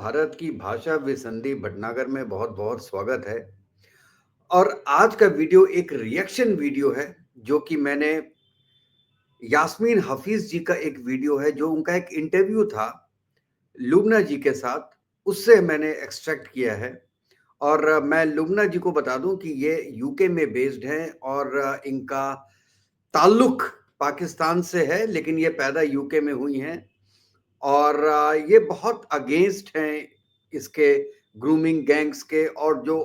भारत की भाषा विसंधि भटनागर में बहुत बहुत स्वागत है। और आज का वीडियो एक रिएक्शन वीडियो है जो कि मैंने यास्मीन हफीज जी का एक वीडियो है जो उनका एक इंटरव्यू था लुबना जी के साथ, उससे मैंने एक्सट्रैक्ट किया है। और मैं लुबना जी को बता दूं कि ये यूके में बेस्ड हैं और इनका ताल्लुक पाकिस्तान से है, लेकिन ये पैदा यूके में हुई हैं। और ये बहुत अगेंस्ट हैं इसके ग्रूमिंग गैंग्स के, और जो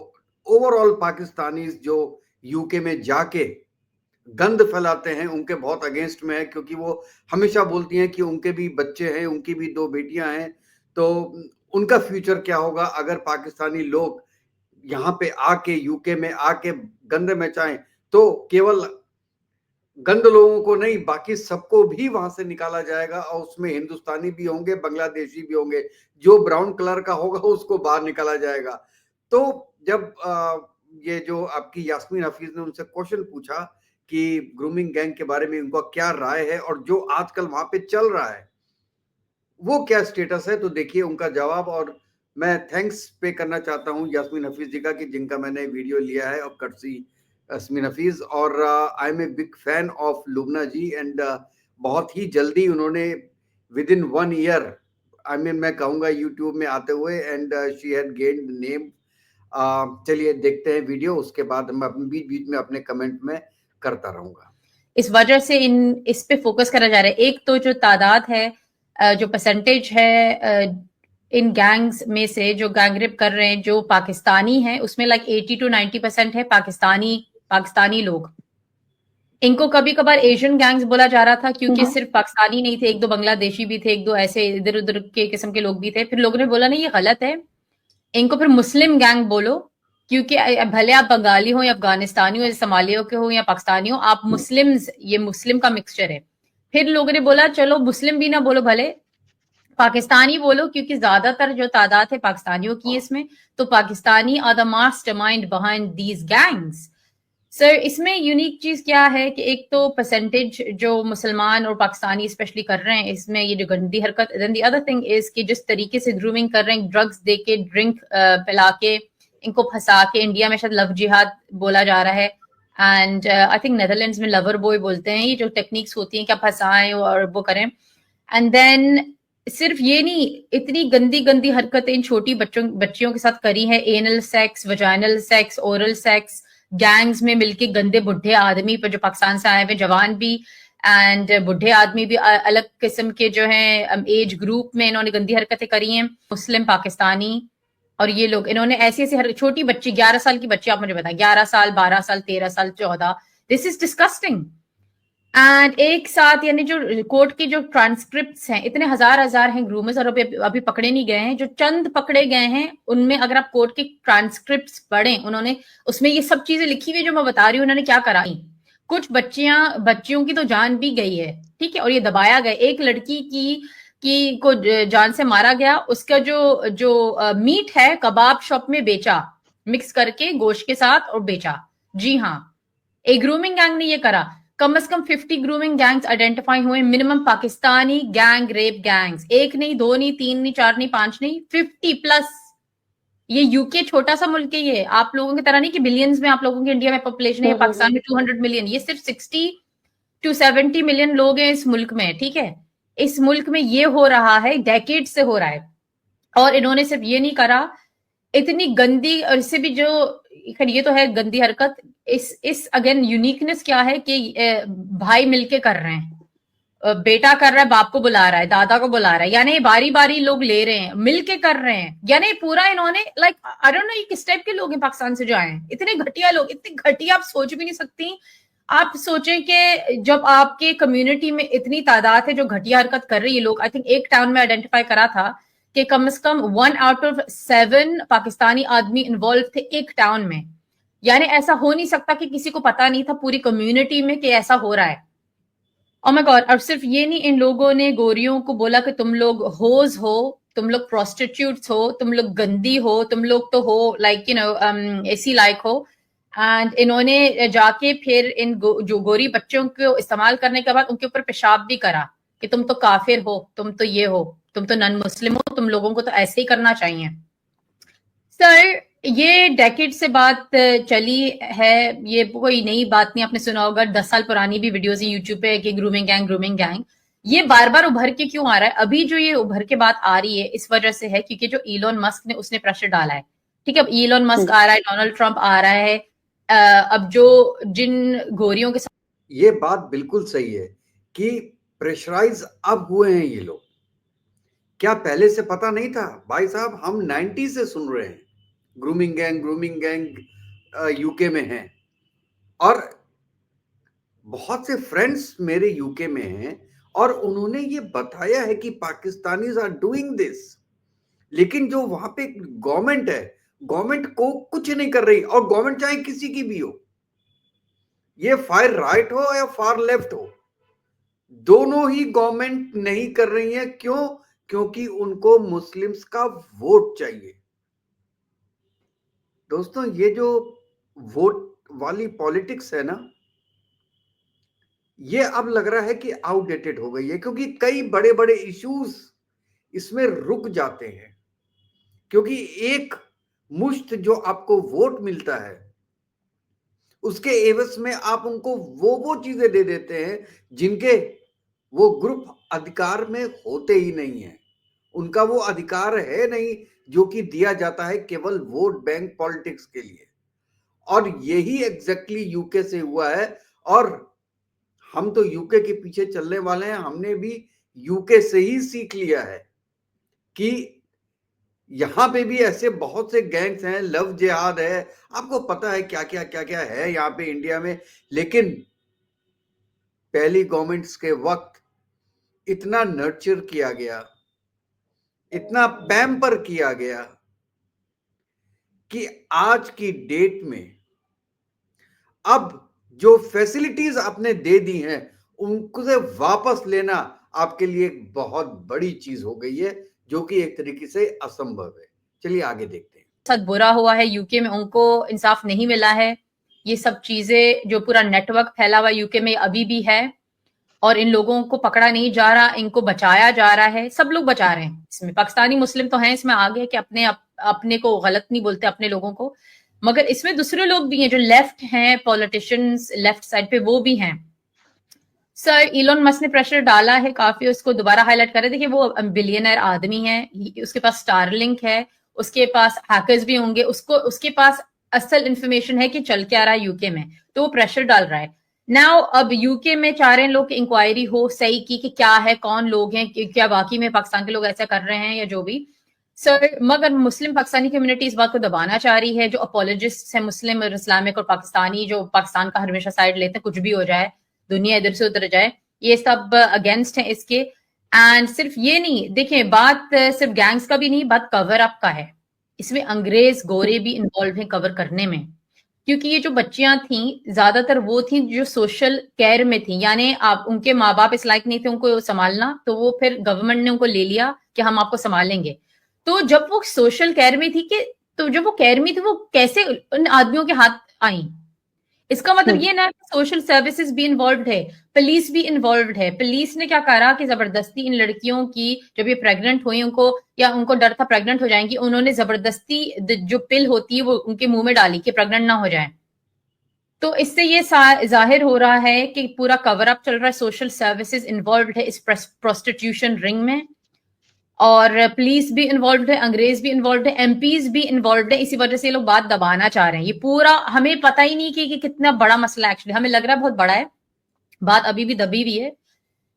ओवरऑल पाकिस्तानी जो यूके में जाके गंद फैलाते हैं उनके बहुत अगेंस्ट में है, क्योंकि वो हमेशा बोलती हैं कि उनके भी बच्चे हैं, उनकी भी दो बेटियां हैं, तो उनका फ्यूचर क्या होगा अगर पाकिस्तानी लोग यहाँ पे आके यूके में आके गंद मचाएं। तो केवल गंद लोगों को नहीं, बाकी सबको भी वहां से निकाला जाएगा, और उसमें हिंदुस्तानी भी होंगे, बांग्लादेशी भी होंगे। जो ब्राउन कलर का होगा उसको बाहर निकाला जाएगा। तो जब ये जो आपकी यास्मीन हफीज ने उनसे क्वेश्चन पूछा कि ग्रूमिंग गैंग के बारे में उनका क्या राय है और जो आजकल वहां पे चल रहा है वो क्या स्टेटस है, तो देखिए उनका जवाब। और मैं थैंक्स पे करना चाहता हूँ यास्मीन हफीज जी का, कि जिनका मैंने वीडियो लिया है, और कर्सी यास्मीन हफीज। और I am a big fan of Lubna ji, and बहुत ही जल्दी उन्होंने within 1 year, I mean मैं कहूँगा यूट्यूब में आते हुए, and she had gained name. चलिए देखते हैं वीडियो, उसके बाद मैं बीच बीच में अपने कमेंट में करता रहूंगा। इस वजह से इस पे फोकस करा जा रहा है। एक तो जो तादाद है, जो परसेंटेज है इन गैंग्स में से जो गैंग रेप कर रहे हैं जो पाकिस्तानी हैं, उसमें लाइक 80 to 90% है पाकिस्तानी लोग। इनको कभी कभार एशियन गैंग्स बोला जा रहा था, क्योंकि सिर्फ पाकिस्तानी नहीं थे, एक दो बांग्लादेशी भी थे, एक दो ऐसे इधर उधर के किस्म के लोग भी थे। फिर लोगों ने बोला नहीं, ये गलत है, इनको फिर मुस्लिम गैंग बोलो, क्योंकि भले आप बंगाली हो या अफगानिस्तानी हो या सोमालिया के हो या पाकिस्तानी हो, आप मुस्लिम्स, ये मुस्लिम का मिक्सचर है। फिर लोगों ने बोला चलो मुस्लिम भी ना बोलो, भले पाकिस्तानी बोलो, क्योंकि ज्यादातर जो तादाद है पाकिस्तानियों की इसमें, तो Pakistani are the mastermind behind these gangs. Sir, इसमें यूनिक चीज क्या है कि एक तो परसेंटेज जो मुसलमान और पाकिस्तानी स्पेशली कर रहे हैं इसमें ये जो गंदी हरकत, then the other thing is कि जिस तरीके से ग्रूमिंग कर रहे हैं, ड्रग्स दे के, ड्रिंक पिला के, इनको फंसा के, इंडिया में शायद लव जिहाद बोला जा रहा है, एंड आई थिंक नेदरलैंड्स में लवर बॉय बोलते हैं। ये जो टेक्निक्स होती हैं कि आप फंसाएं और वो करें, एंड देन सिर्फ ये नहीं, इतनी गंदी गंदी हरकतें इन छोटी बच्चियों के साथ करी है। Anal sex, vaginal sex, oral sex, gangs में मिलके गंदे बुढ़े आदमी पर जो पाकिस्तान से आए हुए जवान भी एंड बुढ़े आदमी भी अलग किस्म के जो हैं एज ग्रुप में इन्होंने गंदी हरकतें करी हैं, मुस्लिम पाकिस्तानी। और ये लोग इन्होंने ऐसी ऐसी छोटी बच्ची, 11 साल की बच्ची, आप मुझे बताएं, 11 साल, 12 साल, 13 साल, 14, दिस इज डिस्कस्टिंग। एंड एक साथ, यानी जो कोर्ट की जो ट्रांसक्रिप्ट्स हैं, इतने हजार हैं ग्रूमर्स, और अभी पकड़े नहीं गए हैं। जो चंद पकड़े गए हैं उनमें अगर आप कोर्ट की ट्रांसक्रिप्ट्स पढ़ें, उन्होंने उसमें ये सब चीजें लिखी हुई जो मैं बता रही हूँ उन्होंने क्या कराई। कुछ बच्चियों की तो जान भी गई है, ठीक है, और ये दबाया गया। एक लड़की की को जान से मारा गया, उसका जो मीट है कबाब शॉप में बेचा, मिक्स करके गोश्त के साथ, और बेचा। जी हाँ, एक ग्रूमिंग गैंग ने ये करा। कम से कम 50 ग्रूमिंग गैंग्स आइडेंटिफाई हुए, minimum Pakistani gang rape gangs, एक नहीं, दो नहीं, तीन नहीं, चार नहीं, पांच नहीं, 50+। ये यूके छोटा सा मुल्क है, ये आप लोगों की तरह नहीं कि बिलियंस में आप लोगों की इंडिया में पॉपुलेशन है, पाकिस्तान में 200 मिलियन, ये सिर्फ 60 to 70 मिलियन लोग हैं इस मुल्क में, ठीक है। इस मुल्क में ये हो रहा है, डेकेड से हो रहा है। और इन्होंने सिर्फ ये नहीं करा, इतनी गंदी, और इससे भी जो, खैर ये तो है गंदी हरकत, इस अगेन यूनिकनेस क्या है कि भाई मिलके कर रहे हैं, बेटा कर रहा है, बाप को बुला रहा है, दादा को बुला रहा है, यानी बारी बारी लोग ले रहे हैं, मिलके कर रहे हैं, यानी पूरा इन्होंने लाइक आई डोंट नो ये किस टाइप के लोग हैं पाकिस्तान से जो आए हैं, इतने घटिया लोग, इतने घटिया आप सोच भी नहीं सकती। आप सोचें कि जब आपके कम्युनिटी में इतनी तादाद है जो घटिया हरकत कर रही है लोग, आई थिंक एक टाउन में आइडेंटिफाई करा था कि कम से कम 1 out of 7 पाकिस्तानी आदमी इन्वॉल्व थे एक टाउन में। यानी ऐसा हो नहीं सकता कि किसी को पता नहीं था पूरी कम्युनिटी में कि ऐसा हो रहा है। Oh my God. और सिर्फ ये नहीं, इन लोगों ने गोरियों को बोला कि तुम लोग होज हो, तुम लोग प्रोस्टिट्यूट्स हो, तुम लोग गंदी हो, तुम लोग तो हो लाइक यू नो ऐसी लाइक हो। एंड इन्होंने जाके फिर जो गोरी बच्चों को इस्तेमाल करने के बाद उनके ऊपर पेशाब भी करा कि तुम तो काफिर हो, तुम तो ये हो, तुम तो नॉन मुस्लिम हो, तुम लोगों को तो ऐसे ही करना चाहिए। सर, ये डेकेड से बात चली है, ये कोई नई बात नहीं, आपने सुना होगा, 10 साल पुरानी भी वीडियोस है यूट्यूब पे कि ग्रूमिंग गैंग। ये बार बार उभर के क्यों आ रहा है? अभी जो ये उभर के बात आ रही है इस वजह से है क्योंकि जो इलोन मस्क ने उसने प्रेशर डाला है। ठीक है, अब इलोन मस्क आ रहा है, डोनाल्ड ट्रंप आ रहा है, अब जो जिन गोरियों के साथ ये बात बिल्कुल सही है कि प्रेशराइज अब हुए हैं ये लोग। क्या पहले से पता नहीं था? भाई साहब, हम 90 से सुन रहे हैं ग्रूमिंग गैंग यूके में है। और बहुत से फ्रेंड्स मेरे यूके में हैं और उन्होंने ये बताया है कि पाकिस्तानीज आर डूइंग दिस। लेकिन जो वहां पे गवर्नमेंट है, गवर्नमेंट को कुछ नहीं कर रही। और गवर्नमेंट चाहे किसी की भी हो, ये फार राइट हो या फार लेफ्ट हो, दोनों ही गवर्नमेंट नहीं कर रही है। क्यों? क्योंकि उनको मुस्लिम्स का वोट चाहिए। दोस्तों, ये जो वोट वाली पॉलिटिक्स है ना, ये अब लग रहा है कि आउटडेटेड हो गई है, क्योंकि कई बड़े बड़े इश्यूज इसमें रुक जाते हैं। क्योंकि एक मुश्त जो आपको वोट मिलता है, उसके एवज में आप उनको वो चीजें दे देते हैं जिनके वो ग्रुप अधिकार में होते ही नहीं है। उनका वो अधिकार है नहीं जो कि दिया जाता है केवल वोट बैंक पॉलिटिक्स के लिए। और यही एग्जैक्टली यूके से हुआ है। और हम तो यूके के पीछे चलने वाले हैं। हमने भी यूके से ही सीख लिया है कि यहां पे भी ऐसे बहुत से गैंग्स हैं, लव जिहाद है, आपको पता है क्या क्या है यहाँ पे इंडिया में। लेकिन पहली गवर्नमेंट्स के वक्त इतना नर्चर किया गया, इतना पैम्पर किया गया कि आज की डेट में अब जो फैसिलिटीज आपने दे दी हैं उनको से वापस लेना आपके लिए एक बहुत बड़ी चीज हो गई है, जो कि एक तरीके से असंभव है। चलिए आगे देखते हैं। साथ बुरा हुआ है यूके में, उनको इंसाफ नहीं मिला है। ये सब चीजें, जो पूरा नेटवर्क फैला हुआ यूके में अभी भी है और इन लोगों को पकड़ा नहीं जा रहा, इनको बचाया जा रहा है। सब लोग बचा रहे हैं इसमें, पाकिस्तानी मुस्लिम तो हैं इसमें आगे कि अपने को गलत नहीं बोलते, अपने लोगों को, मगर इसमें दूसरे लोग भी हैं जो लेफ्ट हैं, पॉलिटिशियंस लेफ्ट साइड पे वो भी हैं। सर, इलोन मस्क ने प्रेशर डाला है काफी, उसको दोबारा हाईलाइट कर रहे थे कि वो बिलियनर आदमी है, उसके पास स्टारलिंक है, उसके पास हैकर्स भी होंगे, उसके पास असल इंफॉर्मेशन है कि चल क्या रहा है यूके में, तो वो प्रेशर डाल रहा है। नाउ अब यूके में चाह रहे हैं लोग कि इंक्वायरी हो सही की कि क्या है, कौन लोग हैं, क्या वाकई में पाकिस्तान के लोग ऐसा कर रहे हैं या जो भी। सर, मगर मुस्लिम पाकिस्तानी कम्युनिटी इस बात को दबाना चाह रही है, जो अपोलोजिस्ट है मुस्लिम और इस्लामिक और पाकिस्तानी, जो पाकिस्तान का हमेशा साइड लेते हैं, कुछ भी हो जाए, दुनिया इधर से उधर जाए, ये सब अगेंस्ट है इसके। एंड सिर्फ ये नहीं, देखें, बात सिर्फ गैंग्स का भी नहीं, बात कवर अप का है। इसमें अंग्रेज गोरे भी इन्वॉल्व हैं कवर करने में, क्योंकि ये जो बच्चियां थी ज्यादातर वो थी जो सोशल केयर में थी, यानी आप उनके माँ बाप इस लायक नहीं थे उनको संभालना, तो वो फिर गवर्नमेंट ने उनको ले लिया कि हम आपको संभालेंगे। तो जब वो सोशल केयर में थी कि, तो जब वो केयर में थी, वो कैसे उन आदमियों के हाथ आई? इसका मतलब ये ना कि सोशल सर्विसेज भी इन्वॉल्व है, पुलिस भी इन्वॉल्व है। पुलिस ने क्या करा कि जबरदस्ती इन लड़कियों की, जब ये प्रेग्नेंट हुई, उनको या उनको डर था प्रेग्नेंट हो जाएंगी, उन्होंने जबरदस्ती जो पिल होती है वो उनके मुंह में डाली कि प्रेग्नेंट ना हो जाए। तो इससे ये जाहिर हो रहा है कि पूरा कवर अप चल रहा है, सोशल सर्विसेज इन्वॉल्व है इस प्रोस्टिट्यूशन रिंग में, और पुलिस भी इन्वॉल्व है, अंग्रेज भी इन्वॉल्व है, एमपीज भी इन्वॉल्व है। इसी वजह से ये लोग बात दबाना चाह रहे हैं। ये पूरा हमें पता ही नहीं कि कितना बड़ा मसला, एक्चुअली हमें लग रहा है बहुत बड़ा है, बात अभी भी दबी हुई है।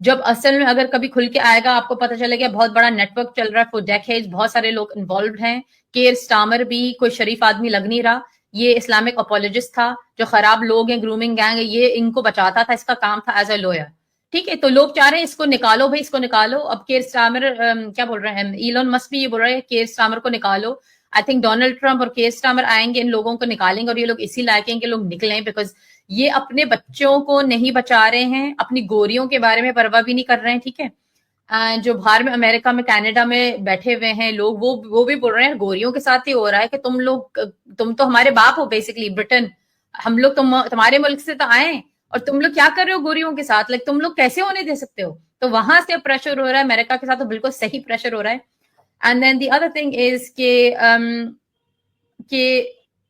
जब असल में अगर कभी खुल के आएगा आपको पता चलेगा बहुत बड़ा नेटवर्क चल रहा है फॉर डेकेड्स, बहुत सारे लोग इन्वॉल्व हैं। केयर स्टामर भी कोई शरीफ आदमी लग नहीं रहा, ये इस्लामिक अपोलोजिस्ट था, जो खराब लोग हैं, ग्रूमिंग गैंग है, ये इनको बचाता था, इसका काम था एज ए लॉयर। ठीक है, तो लोग चाह रहे हैं इसको निकालो भाई, इसको निकालो। अब केयर स्टामर क्या बोल रहे हैं, इलोन मस्क भी ये बोल रहे हैं केयर स्टामर को निकालो। आई थिंक डोनाल्ड ट्रंप और केयर स्टामर आएंगे, इन लोगों को निकालेंगे, और ये लोग इसी लायक हैं कि लोग निकलें, बिकॉज ये अपने बच्चों को नहीं बचा रहे हैं, अपनी गोरियों के बारे में परवाह भी नहीं कर रहे हैं। ठीक है, जो बाहर में अमेरिका में कनाडा में बैठे हुए हैं लोग, वो भी बोल रहे हैं गोरियों के साथ ही हो रहा है कि तुम तो हमारे बाप हो बेसिकली, ब्रिटेन, हम लोग तुम्हारे मुल्क से तो आए और तुम लोग क्या कर रहे हो गोरियों के साथ, लाइक तुम लोग कैसे होने दे सकते हो? तो वहां से प्रेशर हो रहा है, अमेरिका के साथ तो बिल्कुल सही प्रेशर हो रहा है। And then the other thing is कि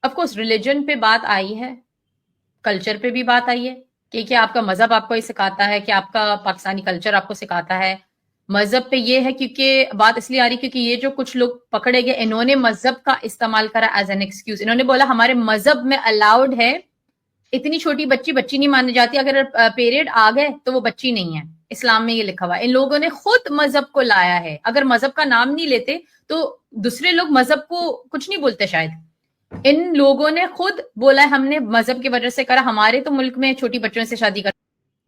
ऑफ कोर्स रिलीजन पे बात आई है, कल्चर पे भी बात आई है कि क्या आपका मजहब आपको ये सिखाता है, कि आपका पाकिस्तानी कल्चर आपको सिखाता है। मजहब पे ये है क्योंकि बात इसलिए आ रही क्योंकि ये जो कुछ लोग पकड़े गए, इन्होंने मजहब का इस्तेमाल करा एज एन एक्सक्यूज। इन्होंने बोला हमारे मजहब में अलाउड है, इतनी छोटी बच्ची बच्ची नहीं मानी जाती, अगर पीरियड आ गए तो वो बच्ची नहीं है। इस्लाम में ये लिखा हुआ है। इन लोगों ने खुद मजहब को लाया है। अगर मजहब का नाम नहीं लेते तो दूसरे लोग मजहब को कुछ नहीं बोलते शायद। इन लोगों ने खुद बोला है हमने मजहब की वजह से करा। हमारे तो मुल्क में छोटी बच्चों से शादी कर।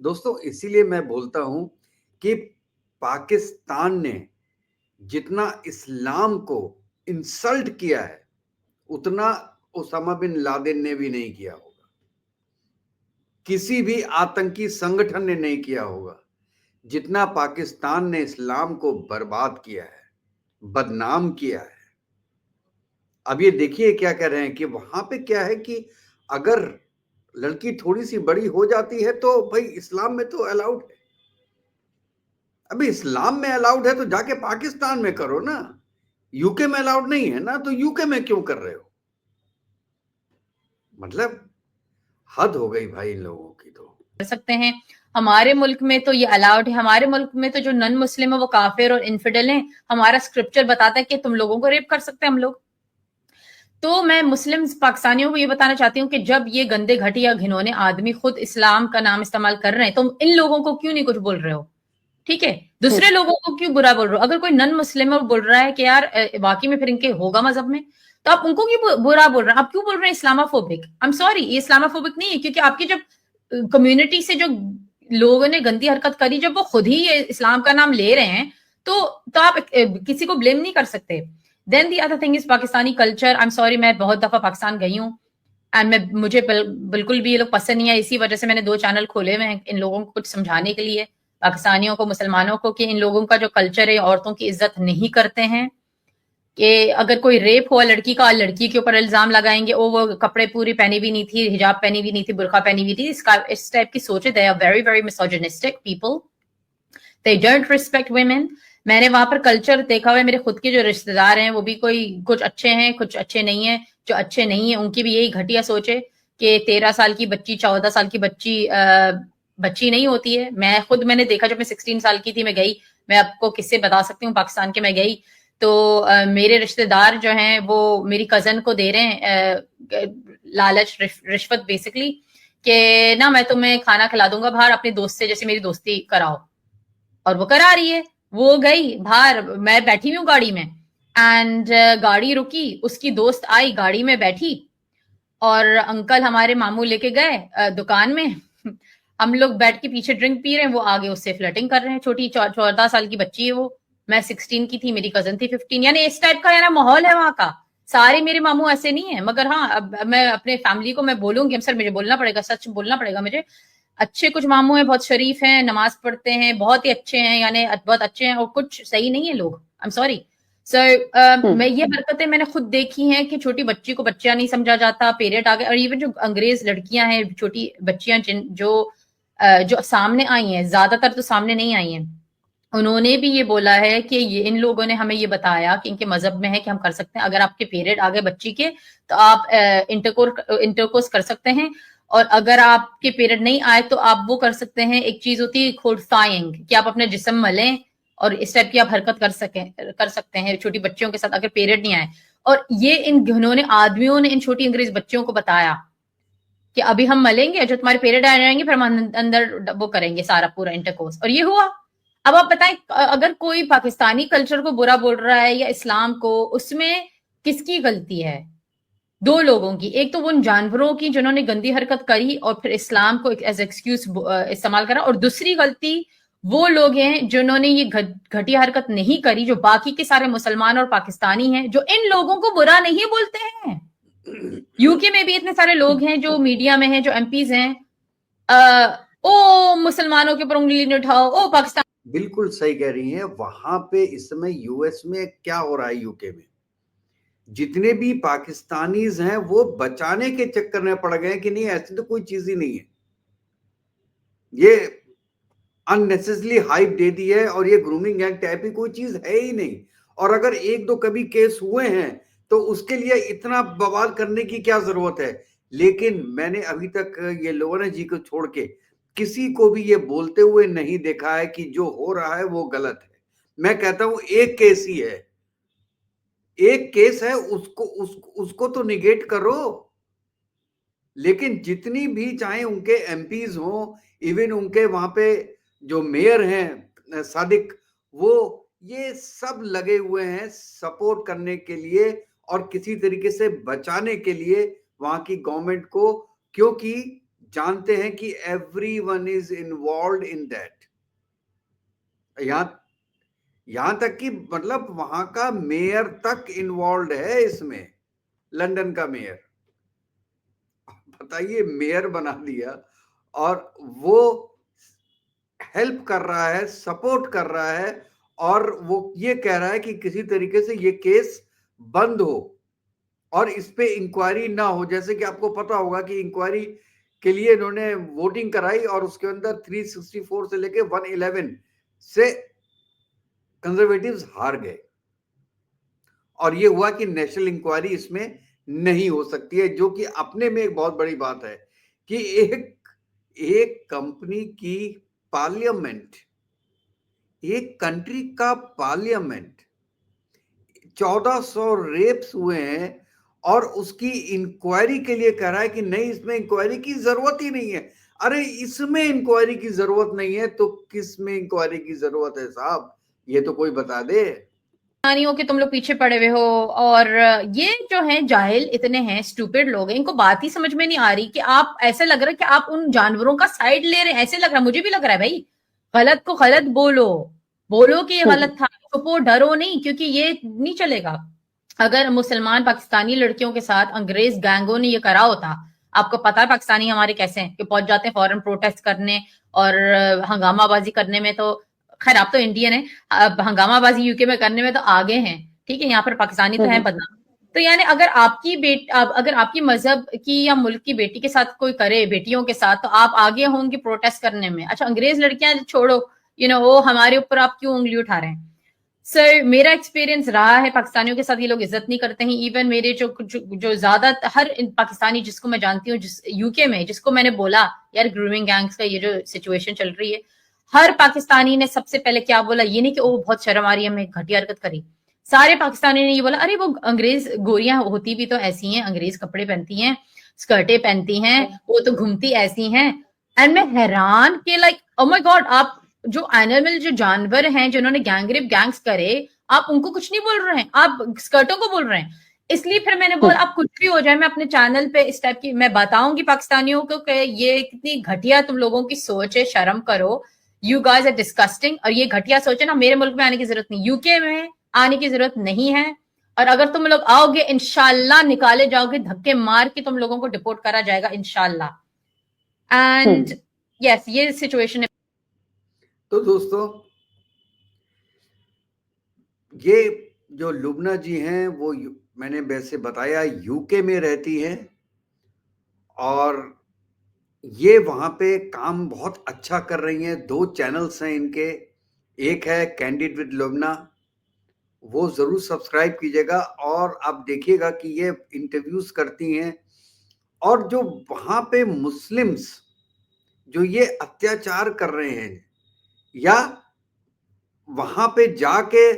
दोस्तों, इसीलिए मैं बोलता हूं कि पाकिस्तान ने जितना इस्लाम को इंसल्ट किया है उतना ओसामा बिन लादेन ने भी नहीं किया होगा, किसी भी आतंकी संगठन ने नहीं किया होगा जितना पाकिस्तान ने इस्लाम को बर्बाद किया है, बदनाम किया है। अब ये देखिए क्या कह रहे हैं कि वहां पे क्या है कि अगर लड़की थोड़ी सी बड़ी हो जाती है तो भाई इस्लाम में तो अलाउड है। अभी इस्लाम में अलाउड है तो जाके पाकिस्तान में करो ना, यूके में अलाउड नहीं है ना, तो यूके में क्यों कर रहे हो? मतलब हद हो गई भाई इन लोगों की तो। कर सकते हैं। हमारे मुल्क में तो ये अलाउड है। हमारे मुल्क में तो जो नॉन मुस्लिम है वो काफिर और इनफिडल हैं। हमारा स्क्रिप्चर बताता है कि तुम लोगों को रेप कर सकते हैं हम लोग। तो मैं मुस्लिम पाकिस्तानियों को ये बताना चाहती हूँ कि जब ये गंदे घटिया घिनौने आदमी खुद इस्लाम का नाम इस्तेमाल कर रहे हैं, तो इन लोगों को क्यों नहीं कुछ बोल रहे हो? ठीक है, दूसरे लोगों को क्यों बुरा बोल रहे हो? अगर कोई नॉन मुस्लिम और बोल रहा है कि यार वाकई में फिर इनके होगा मजहब में, तो आप उनको क्यों बुरा बोल रहे हैं? आप क्यों बोल रहे हैं इस्लामाफोबिक? आई एम सॉरी, ये इस्लामाफोबिक नहीं है, क्योंकि आपकी जब कम्युनिटी से जो लोगों ने गंदी हरकत करी, जब वो खुद ही ये इस्लाम का नाम ले रहे हैं, तो आप किसी को ब्लेम नहीं कर सकते। Then the other thing is Pakistani culture. I am sorry, मैं बहुत दफा पाकिस्तान गई हूँ एंड मुझे बिल्कुल भी ये लोग पसंद नहीं है। इसी वजह से मैंने 2 चैनल खोले हुए हैं इन लोगों को कुछ समझाने के लिए, पाकिस्तानियों को, मुसलमानों को, कि इन लोगों का जो कल्चर है, औरतों की इज्जत नहीं करते हैं। कि अगर कोई रेप हुआ लड़की का, लड़की के ऊपर इल्जाम लगाएंगे, ओ वो कपड़े पूरी पहनी भी नहीं थी, हिजाब पहनी भी नहीं थी, बुरखा पहनी हुई थी। इस टाइप की सोचे। They are very very misogynistic people, they don't respect women. मैंने वहां पर कल्चर देखा हुआ है। मेरे खुद के जो रिश्तेदार हैं वो भी कोई कुछ अच्छे हैं, कुछ अच्छे नहीं है। जो अच्छे नहीं है उनकी भी यही घटिया सोच है कि 13 साल की बच्ची, 14 साल की बच्ची बच्ची नहीं होती है। मैंने देखा, जब मैं 16 साल की थी, मैं गई, मैं आपको किस्से बता सकती हूँ पाकिस्तान के। मैं गई तो मेरे रिश्तेदार जो हैं वो मेरी कजन को दे रहे हैं लालच, रिश्वत बेसिकली, कि ना मैं तुम्हें खाना खिला दूंगा बाहर, अपने दोस्त से जैसे मेरी दोस्ती कराओ। और वो करा रही है। वो गई बाहर, मैं बैठी हूँ गाड़ी में, एंड गाड़ी रुकी, उसकी दोस्त आई, गाड़ी में बैठी, और अंकल हमारे मामू लेके गए दुकान में। हम लोग बैठ के पीछे ड्रिंक पी रहे हैं, वो आगे उससे फ्लर्टिंग कर रहे हैं। छोटी 14 साल की बच्ची है वो। मैं 16 की थी, मेरी कजन थी 15। यानी इस टाइप का यार माहौल है वहां का। सारे मेरे मामू ऐसे नहीं है, मगर हाँ, अब मैं अपने फैमिली को मैं बोलूंगी, अब सर मुझे बोलना पड़ेगा, सच बोलना पड़ेगा मुझे। अच्छे कुछ मामू हैं, बहुत शरीफ हैं, नमाज पढ़ते हैं, बहुत ही अच्छे हैं, यानी बहुत अच्छे हैं। और कुछ सही नहीं है लोग। आई एम सॉरी सर। मैं ये हरकतें मैंने खुद देखी हैं कि छोटी बच्ची को बच्चा नहीं समझा जाता, पीरियड आ गए। और इवन जो अंग्रेज लड़कियां हैं, छोटी बच्चियां जो सामने आई हैं, ज्यादातर तो सामने नहीं आई हैं, उन्होंने भी ये बोला है कि ये इन लोगों ने हमें ये बताया कि इनके मजहब में है कि हम कर सकते हैं, अगर आपके पीरियड आ गए बच्ची के तो आप इंटरकोर्स कर सकते हैं। और अगर आपके पीरियड नहीं आए तो आप वो कर सकते हैं, एक चीज होती है खोडफाइंग, कि आप अपने जिस्म मलें और इस टाइप की आप हरकत कर सकते हैं छोटी बच्चियों के साथ, अगर पीरियड नहीं आए। और ये इन्होंने आदमियों ने इन छोटी अंग्रेज बच्चियों को बताया कि अभी हम मलेंगे, जो तुम्हारे पीरियड आ जाएंगे फिर हम अंदर वो करेंगे सारा पूरा इंटरकोर्स। और ये हुआ। अब आप बताएं, अगर कोई पाकिस्तानी कल्चर को बुरा बोल रहा है या इस्लाम को, उसमें किसकी गलती है? 2 लोगों की। एक तो उन जानवरों की जिन्होंने गंदी हरकत करी और फिर इस्लाम को एज एक्सक्यूज इस्तेमाल करा, और दूसरी गलती वो लोग हैं जिन्होंने ये घटिया हरकत नहीं करी, जो बाकी के सारे मुसलमान और पाकिस्तानी हैं, जो इन लोगों को बुरा नहीं बोलते हैं। यूके में भी इतने सारे लोग हैं जो मीडिया में हैं, जो एमपीज हैं, ओ मुसलमानों के ऊपर उंगली नहीं उठाओ, ओ पाकिस्तान। बिल्कुल सही कह रही हैं। वहां पे इस समय यूएस में क्या हो रहा है, यूके में जितने भी पाकिस्तानीज हैं वो बचाने के चक्कर में पड़ गए कि नहीं, ऐसी तो कोई चीज ही नहीं है, ये अननेसेसरली हाइप दे दी है, और ये ग्रूमिंग गैंग टाइप की कोई चीज है ही नहीं। और अगर एक दो कभी केस हुए हैं तो उसके लिए इतना बवाल करने की क्या जरूरत है। लेकिन मैंने अभी तक ये लोगों जी को छोड़ के किसी को भी ये बोलते हुए नहीं देखा है कि जो हो रहा है वो गलत है। मैं कहता हूं एक केस ही है, एक केस है, उसको तो निगेट करो। लेकिन जितनी भी चाहे उनके एमपीज हो, इवन उनके वहां पे जो मेयर हैं सादिक, वो ये सब लगे हुए हैं सपोर्ट करने के लिए और किसी तरीके से बचाने के लिए वहां की गवर्नमेंट को, क्योंकि जानते हैं कि everyone is involve in that. यहां यहां तक कि मतलब वहां का मेयर तक इन्वॉल्व है इसमें, लंदन का मेयर। बताइए, मेयर बना दिया और वो हेल्प कर रहा है, सपोर्ट कर रहा है, और वो ये कह रहा है कि किसी तरीके से ये केस बंद हो और इस पे इंक्वायरी ना हो। जैसे कि आपको पता होगा कि इंक्वायरी के लिए इन्होंने वोटिंग कराई और उसके अंदर 364 से लेके 111 से कंजर्वेटिव्स हार गए, और ये हुआ कि नेशनल इंक्वायरी इसमें नहीं हो सकती है, जो कि अपने में एक बहुत बड़ी बात है कि एक कंपनी की पार्लियामेंट, एक कंट्री का पार्लियामेंट, 1400 रेप्स हुए हैं और उसकी इंक्वायरी के लिए कह रहा है कि नहीं, इसमें इंक्वायरी की जरूरत ही नहीं है। अरे इसमें इंक्वायरी की जरूरत नहीं है तो किस में इंक्वायरी की जरूरत है साहब, ये तो कोई बता दे। कहानियों के तुम लोग पीछे पड़े हुए हो, और ये जो है जाहिल इतने हैं, स्टूपिड लोग हैं, इनको बात ही समझ में नहीं आ रही कि आप, ऐसे लग रहा है कि आप उन जानवरों का साइड ले रहे हैं। ऐसे लग रहा है, मुझे भी लग रहा है भाई। गलत को गलत बोलो, बोलो कि ये गलत था, छुपो, डरो नहीं, क्योंकि ये नहीं चलेगा। अगर मुसलमान पाकिस्तानी लड़कियों के साथ अंग्रेज गैंगों ने ये करा होता, आपको पता है पाकिस्तानी हमारे कैसे हैं कि पहुंच जाते हैं फौरन प्रोटेस्ट करने और हंगामाबाजी करने में। तो खैर आप तो इंडियन है, अब हंगामाबाजी यूके में करने में तो आगे हैं, ठीक है, यहाँ पर पाकिस्तानी तो है बदनाम। तो यानी अगर अगर आपकी मजहब की या मुल्क की बेटी के साथ कोई करे, बेटियों के साथ, तो आप आगे होंगे प्रोटेस्ट करने में। अच्छा अंग्रेज लड़कियां छोड़ो, वो हमारे ऊपर आप क्यों उंगली उठा रहे हैं। सर मेरा एक्सपीरियंस रहा है, पाकिस्तानियों के साथ ये लोग इज्जत नहीं करते हैं। इवन मेरे जो ज्यादा हर पाकिस्तानी जिसको मैं जानती हूँ, जिस यूके में, जिसको मैंने बोला यार ग्रूमिंग गैंग्स का ये जो सिचुएशन चल रही है, हर पाकिस्तानी ने सबसे पहले क्या बोला, ये नहीं कि ओ बहुत शर्म आ रही है, मैं घटिया हरकत करी। सारे पाकिस्तानी ने ये बोला, अरे वो अंग्रेज गोरियां होती भी तो ऐसी हैं, अंग्रेज कपड़े पहनती हैं, स्कर्टें पहनती हैं, वो तो घूमती ऐसी हैं। एंड मैं हैरान कि लाइक ओ माय गॉड, आप जो एनिमल, जो जानवर हैं जिन्होंने गैंगरेप गैंग्स करे, आप उनको कुछ नहीं बोल रहे हैं, आप स्कर्टों को बोल रहे हैं। इसलिए फिर मैंने बोला आप कुछ भी हो जाए, मैं अपने चैनल पे इस टाइप की मैं बताऊंगी पाकिस्तानियों को कि ये कितनी घटिया तुम लोगों की सोच है, शर्म करो, यू गाइस आर डिस्कस्टिंग। और ये घटिया सोच है ना, मेरे मुल्क में आने की जरूरत नहीं, यूके में आने की जरूरत नहीं है। और अगर तुम लोग आओगे, इंशाल्लाह निकाले जाओगे, धक्के मार के तुम लोगों को डिपोर्ट करा जाएगा इंशाल्लाह। एंड यस, ये सिचुएशन है। तो दोस्तों, ये जो लुबना जी हैं वो मैंने वैसे बताया यूके में रहती हैं, और ये वहां पे काम बहुत अच्छा कर रही हैं। 2 चैनल्स हैं इनके, एक है कैंडिड विद लुबना, वो जरूर सब्सक्राइब कीजिएगा और आप देखिएगा कि ये इंटरव्यूज करती हैं। और जो वहां पे मुस्लिम्स जो ये अत्याचार कर रहे हैं या वहां पे जाके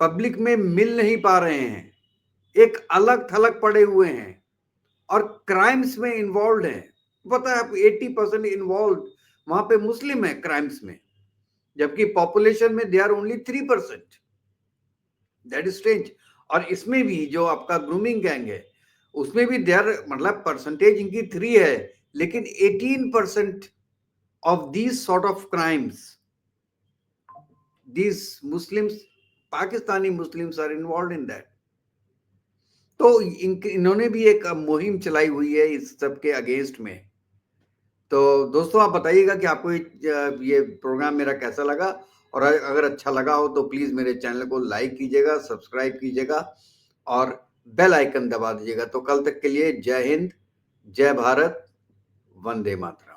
पब्लिक में मिल नहीं पा रहे हैं, एक अलग थलग पड़े हुए हैं और क्राइम्स में इन्वॉल्व हैं। पता है, 80% इन्वॉल्व वहां पे मुस्लिम है क्राइम्स में, जबकि पॉपुलेशन में they are only 3%। That is strange. और इसमें भी जो आपका ग्रूमिंग गैंग है, उसमें भी दे आर, मतलब परसेंटेज इनकी 3 है, लेकिन 18% of these sort of crimes, these Muslims, Pakistani Muslims are involve in that. तो इन्होंने भी एक मुहिम चलाई हुई है इस सब के अगेंस्ट में। तो दोस्तों, आप बताइएगा कि आपको ये प्रोग्राम मेरा कैसा लगा, और अगर अच्छा लगा हो तो प्लीज मेरे चैनल को लाइक कीजिएगा, सब्सक्राइब कीजिएगा और बेल आइकन दबा दीजिएगा। तो कल तक के लिए जय हिंद, जय भारत, वंदे मातरम।